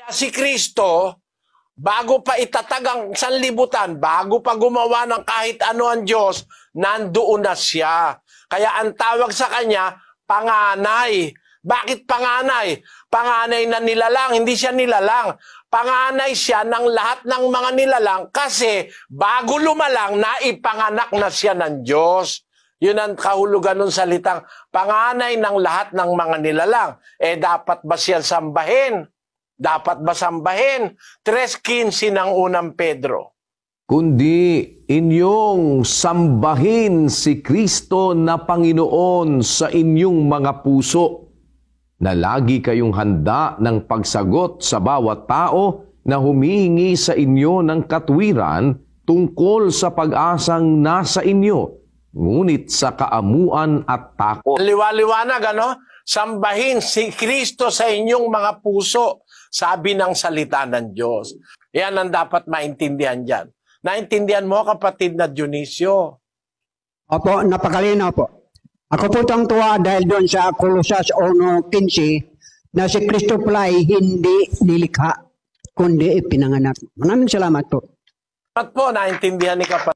Si Kristo, bago pa itatag ang sanlibutan, bago pa gumawa ng kahit ano ang Diyos, nandoon na siya. Kaya ang tawag sa kanya, panganay. Bakit panganay? Panganay na nilalang, hindi siya nilalang. Panganay siya ng lahat ng mga nilalang kasi bago lumalang, naipanganak na siya ng Diyos. Yun ang kahulugan ng salitang panganay ng lahat ng mga nilalang. Dapat ba siya sambahin? Dapat ba sambahin? 3:15 ng unang Pedro. Kundi inyong sambahin si Kristo na Panginoon sa inyong mga puso, na lagi kayong handa ng pagsagot sa bawat tao na humihingi sa inyo ng katwiran tungkol sa pag-asang nasa inyo, ngunit sa kaamuan at takot. Liwa-liwanag, ano? Sambahin si Kristo sa inyong mga puso, sabi ng salita ng Diyos. Yan ang dapat maintindihan dyan. Naintindihan mo, kapatid na Dionisio? Opo, napakalinaw po. Ako po itong tuwa dahil doon sa Colossus 1:15 na si Kristo pala ay hindi nilikha, kundi ipinanganak. Maraming salamat po. At po, naintindihan ni kapatid.